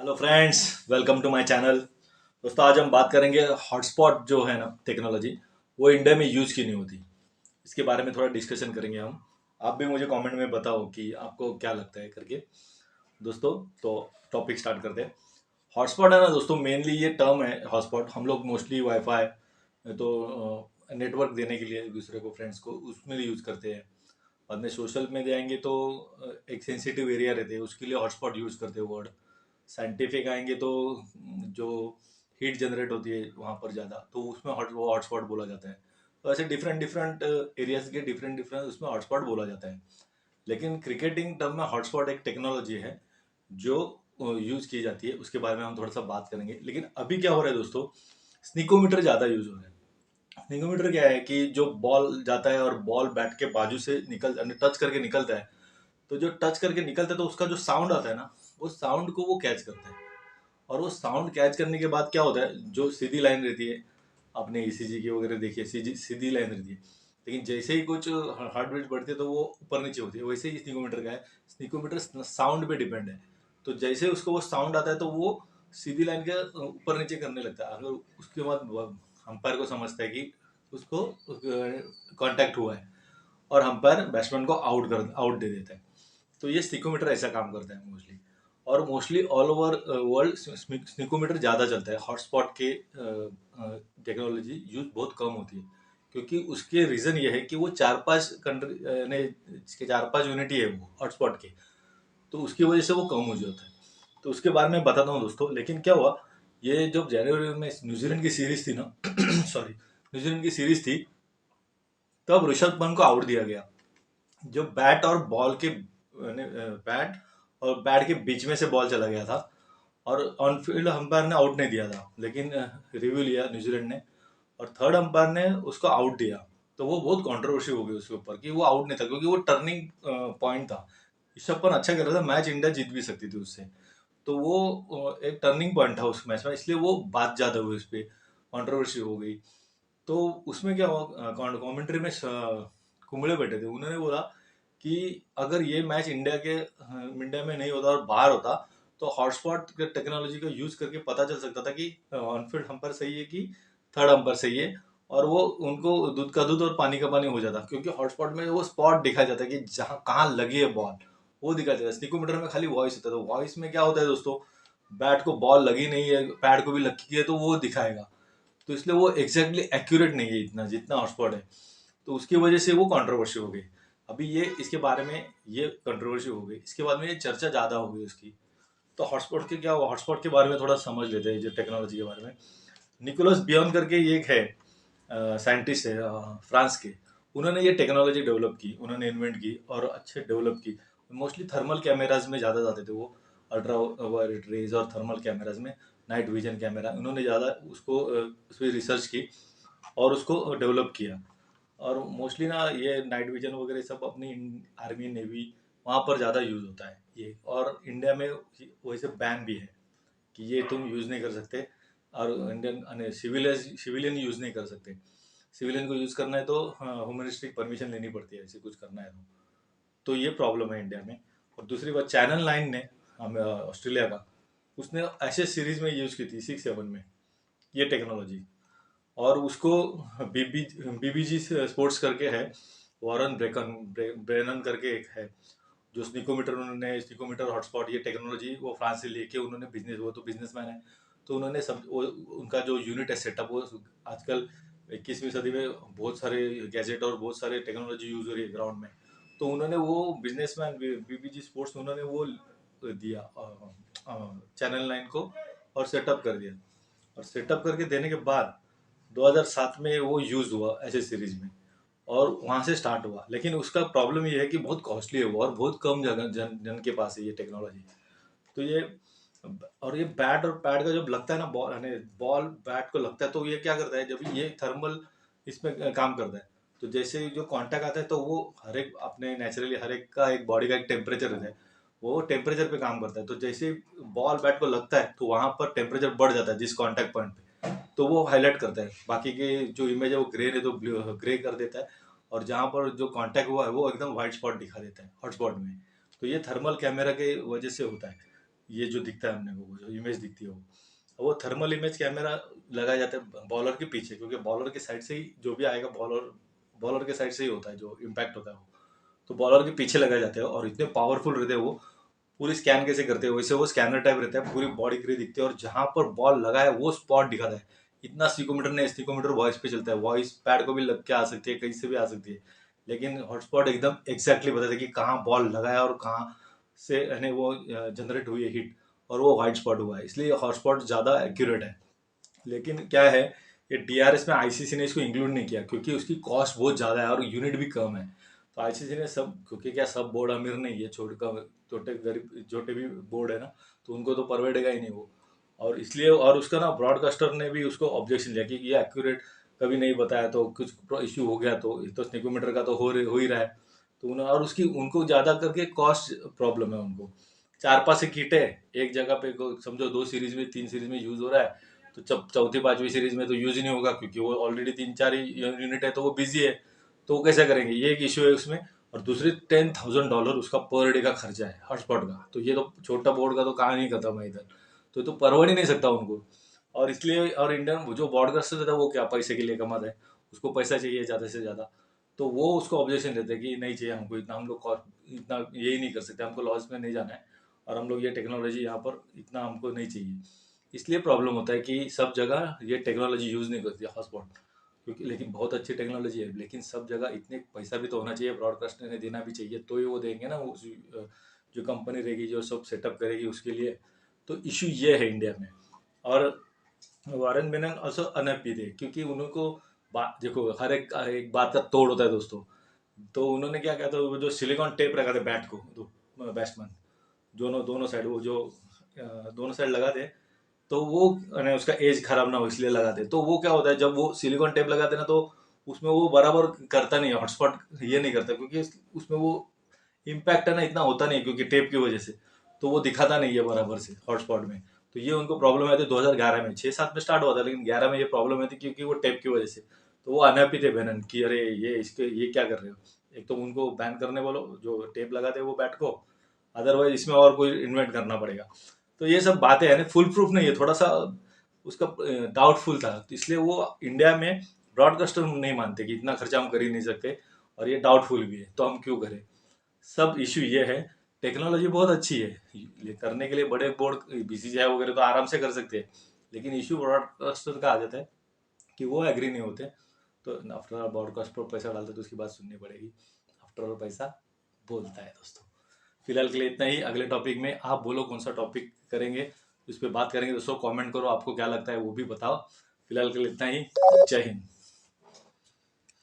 Hello friends, welcome to my channel. दोस्तों, आज हम बात करेंगे हॉटस्पॉट जो है ना टेक्नोलॉजी, वो इंडिया में यूज़ क्यों नहीं होती। इसके बारे में थोड़ा डिस्कशन करेंगे हम। आप भी मुझे कमेंट में बताओ कि आपको क्या लगता है करके। दोस्तों, तो टॉपिक स्टार्ट करते हैं। हॉटस्पॉट है ना दोस्तों, मेनली ये टर्म है हॉटस्पॉट। हम लोग मोस्टली वाईफाई तो नेटवर्क देने के लिए एक दूसरे को, फ्रेंड्स को, उसमें यूज़ करते हैं। बाद में सोशल में जाएंगे तो एक सेंसिटिव एरिया रहते हैं, उसके लिए हॉटस्पॉट यूज़ करते हैं वर्ड। साइंटिफिक आएंगे तो जो हीट जनरेट होती है वहाँ पर ज़्यादा, तो उसमें वो हॉटस्पॉट बोला जाता है। तो ऐसे डिफरेंट डिफरेंट एरियाज के डिफरेंट डिफरेंट उसमें हॉटस्पॉट बोला जाता है। लेकिन क्रिकेटिंग टर्म में हॉटस्पॉट एक टेक्नोलॉजी है जो यूज़ की जाती है। उसके बारे में हम थोड़ा सा बात करेंगे। लेकिन अभी क्या हो रहा है दोस्तों, स्निकोमीटर ज़्यादा यूज़ हो रहा है। स्निकोमीटर क्या है कि जो बॉल जाता है और बॉल बैट के बाजू से निकल टच करके निकलता है, तो जो टच करके निकलता है तो उसका जो साउंड आता है ना, वो साउंड को वो कैच करता है। और वो साउंड कैच करने के बाद क्या होता है, जो सीधी लाइन रहती है, आपने ईसीजी की वगैरह देखी है, सीधी सीधी लाइन रहती है। लेकिन जैसे ही कुछ हार्ट बीट बढ़ती है तो वो ऊपर नीचे होती है। वैसे ही स्निकोमीटर का है, स्निकोमीटर साउंड पे डिपेंड है। तो जैसे उसको वो साउंड आता है तो वो सीधी लाइन के ऊपर नीचे करने लगता है। अगर उसके बाद अंपायर को समझता है कि उसको कांटेक्ट हुआ है, और अंपायर बैट्समैन को आउट दे देता है। तो ये स्निकोमीटर ऐसा काम करता है मोस्टली। और mostly all over world snickometer ज़्यादा चलता है। हॉटस्पॉट के टेक्नोलॉजी यूज बहुत कम होती है, क्योंकि उसके रीज़न ये है कि वो 4-5 कंट्री ने इसके 4-5 यूनिट ही है वो हॉटस्पॉट के। तो उसकी वजह से वो कम यूज होता है। तो उसके बारे में बताता हूँ दोस्तों। लेकिन क्या हुआ, ये जब जनवरी में न्यूजीलैंड की सीरीज थी ना सॉरी, न्यूजीलैंड की सीरीज थी, तब ऋषभ पंत को आउट दिया गया। जो बैट और बॉल के बैट और बैट के बीच में से बॉल चला गया था, और ऑन फील्ड अंपायर ने आउट नहीं दिया था। लेकिन रिव्यू लिया न्यूजीलैंड ने, और थर्ड अंपायर ने उसको आउट दिया। तो वो बहुत कंट्रोवर्सी हो गई उसके ऊपर कि वो आउट नहीं था, क्योंकि वो टर्निंग पॉइंट था। ऋषभ पंत अच्छा कर रहा था, मैच इंडिया जीत भी सकती थी उससे। तो वो एक टर्निंग पॉइंट था उस मैच में, इसलिए वो बात ज़्यादा हुई, उस पर कॉन्ट्रोवर्सी हो गई। तो उसमें क्या हुआ, कमेंट्री में कुंबले बैठे थे, उन्होंने बोला कि अगर ये मैच इंडिया में नहीं होता और बाहर होता, तो हॉटस्पॉट के टेक्नोलॉजी का यूज करके पता चल सकता था कि ऑनफील्ड अंपायर सही है कि थर्ड अंपायर सही है। और वो उनको दूध का दूध और पानी का पानी हो जाता, क्योंकि हॉटस्पॉट में वो स्पॉट दिखाया जाता है कि जहाँ कहाँ लगी है बॉल, वो दिखाया जाता है। स्निकोमीटर में खाली वॉइस होता है। तो वॉइस में क्या होता है दोस्तों, बैट को बॉल लगी नहीं है, पैड को भी लगी है, तो वो दिखाएगा। तो इसलिए वो एग्जैक्टली एक्यूरेट नहीं है इतना जितना हॉटस्पॉट है। तो उसकी वजह से वो कंट्रोवर्सी हो गई। अभी ये इसके बारे में ये कंट्रोवर्सी हो गई, इसके बाद में ये चर्चा ज़्यादा हो गई उसकी। तो हॉटस्पॉट के क्या हुआ, हॉटस्पॉट के बारे में थोड़ा समझ लेते हैं, जो टेक्नोलॉजी के बारे में। निकोलस बियॉन करके ये एक है, साइंटिस्ट है फ्रांस के। उन्होंने ये टेक्नोलॉजी डेवलप की, उन्होंने इन्वेंट की और अच्छे डेवलप की। मोस्टली थर्मल कैमराज में ज़्यादा जाते थे वो, अल्ट्रा वायलेट रेज और थर्मल कैमराज में, नाइट विजन कैमरा, उन्होंने ज़्यादा उसको उस पर रिसर्च की और उसको डेवलप किया। और मोस्टली ना ये नाइट विजन वगैरह सब अपनी आर्मी नेवी वहाँ पर ज़्यादा यूज़ होता है ये। और इंडिया में वैसे बैन भी है कि ये तुम यूज़ नहीं कर सकते, और इंडियन सिविलियन यूज़ नहीं कर सकते। सिविलियन को यूज़ करना है तो होम मिनिस्ट्री की परमिशन लेनी पड़ती है, ऐसे कुछ करना है तो ये प्रॉब्लम है इंडिया में। और दूसरी बात, चैनल 9 ने, हम ऑस्ट्रेलिया का, उसने ऐसे सीरीज में यूज़ की थी 6-7 में ये टेक्नोलॉजी। और उसको बीबीजी स्पोर्ट्स करके है, वॉरेन ब्रेनन करके एक है, जो स्निकोमीटर हॉटस्पॉट ये टेक्नोलॉजी वो फ्रांस से लेके उन्होंने बिजनेस, वो तो बिजनेसमैन है। तो उन्होंने सब उनका जो यूनिट है सेटअप, वो आजकल 21वीं सदी में बहुत सारे गैजेट और बहुत सारे टेक्नोलॉजी यूज हो रही है ग्राउंड में। तो उन्होंने वो बिजनेसमैन बीबीजी स्पोर्ट्स उन्होंने वो दिया चैनल 9 को, और सेटअप कर दिया। और सेटअप करके देने के बाद 2007 में वो यूज हुआ ऐसे सीरीज में, और वहाँ से स्टार्ट हुआ। लेकिन उसका प्रॉब्लम ये है कि बहुत कॉस्टली है वो, और बहुत कम जगह जन के पास है ये टेक्नोलॉजी। तो ये, और ये बैट और पैड का जब लगता है ना, बॉल यानी बॉल बैट को लगता है, तो ये क्या करता है, जब ये थर्मल इसमें काम करता है, तो जैसे ही जो कांटेक्ट आता है, तो वो हर एक अपने नेचुरली हर एक का एक बॉडी का एक टेम्परेचर रहता है, वो टेम्परेचर पे काम करता है। तो जैसे बॉल बैट को लगता है, तो वहाँ पर टेम्परेचर बढ़ जाता है जिस कॉन्टैक्ट पॉइंट पे, तो वो हाईलाइट करता है। बाकी के जो इमेज है वो ग्रे है तो ग्रे कर देता है, और जहाँ पर जो कांटेक्ट हुआ है वो एकदम व्हाइट स्पॉट दिखा देता है हॉटस्पॉट में। तो ये थर्मल कैमरा के वजह से होता है। ये जो दिखता है हमने को, वो जो इमेज दिखती है वो थर्मल इमेज कैमरा लगाया जाता है बॉलर के पीछे, क्योंकि बॉलर के साइड से ही जो भी आएगा, बॉलर के साइड से ही होता है जो इम्पैक्ट होता है वो, तो बॉलर के पीछे लगाए जाते हैं और इतने पावरफुल रहते हैं वो। पूरी स्कैन कैसे करते हैं, वैसे वो स्कैनर टाइप रहता है, पूरी बॉडी क्रिया दिखती है और जहां पर बॉल लगा है वो स्पॉट दिखाता है। इतना स्टिकोमीटर नहीं, स्टिकोमीटर वॉइस पे चलता है, वॉइस पैड को भी लग के आ सकती है, कहीं से भी आ सकती है, लेकिन हॉटस्पॉट एकदम एग्जैक्टली बताता है कि कहाँ बॉल लगा है और कहाँ से यानी वो जनरेट हुई है हिट, और वो व्हाइट स्पॉट हुआ है, इसलिए हॉटस्पॉट ज़्यादा एक्यूरेट है। लेकिन क्या है, ये डीआरएस में आईसीसी ने इसको इंक्लूड नहीं किया क्योंकि उसकी कॉस्ट बहुत ज़्यादा है और यूनिट भी कम है। तो आईसीसी ने सब, क्योंकि क्या सब बोर्ड अमीर नहीं है, छोटे गरीब छोटे भी बोर्ड है ना, तो उनको तो परवड़ेगा ही नहीं वो, और इसलिए, और उसका ना ब्रॉडकास्टर ने भी उसको ऑब्जेक्शन लिया कि ये एक्यूरेट कभी नहीं बताया, तो कुछ इश्यू हो गया, तो ये तो स्निकोमीटर का तो हो ही रहा है। तो उन्हें, और उसकी उनको ज़्यादा करके कॉस्ट प्रॉब्लम है उनको। 4-5 एक हिट है एक जगह पे, समझो 2 सीरीज में 3 सीरीज में यूज हो रहा है, तो चौथी पांचवी सीरीज में तो यूज ही नहीं होगा क्योंकि वो ऑलरेडी 3-4 यूनिट है, तो वो बिजी है, तो वो कैसे करेंगे, ये एक इशू है उसमें। और दूसरी $10,000 उसका पर डे का खर्चा है हॉटस्पॉट का, तो ये तो छोटा बोर्ड का तो कहानी खत्म है इधर, तो परवड़ ही नहीं सकता उनको। और इसलिए, और इंडियन जो ब्रॉडकास्टर रहता है वो क्या पैसे के लिए कमाता है, उसको पैसा चाहिए ज़्यादा से ज़्यादा, तो वो उसको ऑब्जेक्शन देते हैं कि नहीं चाहिए हमको इतना, हम लोग इतना यही नहीं कर सकते, हमको लॉस में नहीं जाना है, और हम लोग ये टेक्नोलॉजी यहाँ पर इतना हमको नहीं चाहिए। इसलिए प्रॉब्लम होता है कि सब जगह ये टेक्नोलॉजी यूज़ नहीं करती हॉटस्पॉट, क्योंकि लेकिन बहुत अच्छी टेक्नोलॉजी है, लेकिन सब जगह इतने पैसा भी तो होना चाहिए, ब्रॉडकास्टर ने देना भी चाहिए, तो ही वो देंगे ना, वो जो कंपनी रहेगी जो सब सेटअप करेगी उसके लिए। तो इशू ये है इंडिया में। और वारेन मेनन also अनहैप्पी थे क्योंकि उनको देखो, हर एक बात का तोड़ होता है दोस्तों। तो उन्होंने क्या किया था, वो जो सिलिकॉन टेप रखा था बैट को, तो बैट्समैन दोनों दोनों साइड, वो जो दोनों साइड लगा दे, तो वो यानी उसका एज खराब ना हो इसलिए लगाते। तो वो क्या होता है, जब वो सिलिकॉन टेप लगाते ना, तो उसमें वो बराबर करता नहीं है हॉटस्पॉट, ये नहीं करता क्योंकि उसमें वो इम्पैक्ट है ना इतना होता नहीं, क्योंकि टेप की वजह से तो वो दिखाता नहीं है बराबर से हॉटस्पॉट में। तो ये उनको प्रॉब्लम आई थी 2011 में, 6-7 में स्टार्ट हुआ था, लेकिन 11 में ये प्रॉब्लम आई थी क्योंकि वो टेप की वजह से। तो वो अनहैप्पी थे बैनन कि अरे ये क्या कर रहे हो, एक तो उनको बैन करने बोलो जो टेप लगाते वो बैट को, अदरवाइज इसमें और कोई इन्वेंट करना पड़ेगा। तो ये सब बातें है ना, फुल प्रूफ नहीं है, थोड़ा सा उसका डाउटफुल था, तो इसलिए वो इंडिया में ब्रॉडकास्टर नहीं मानते कि इतना खर्चा हम कर ही नहीं सकते, और ये डाउटफुल भी है तो हम क्यों करें। सब इशू ये है, टेक्नोलॉजी बहुत अच्छी है, ये करने के लिए बड़े बोर्ड बीसीसीआई वगैरह तो आराम से कर सकते हैं, लेकिन इशू ब्रॉडकास्टर का आ जाता है कि वो एग्री नहीं होते। तो आफ्टर ऑल ब्रॉडकास्ट पर पैसा डालते तो उसकी बात सुननी पड़ेगी, आफ्टर ऑल पैसा बोलता है दोस्तों। फिलहाल के लिए इतना ही, अगले टॉपिक में आप बोलो कौन सा टॉपिक करेंगे, इस पर बात करेंगे दोस्तों, कमेंट करो आपको क्या लगता है वो भी बताओ। फिलहाल के लिए इतना ही, जय हिंद।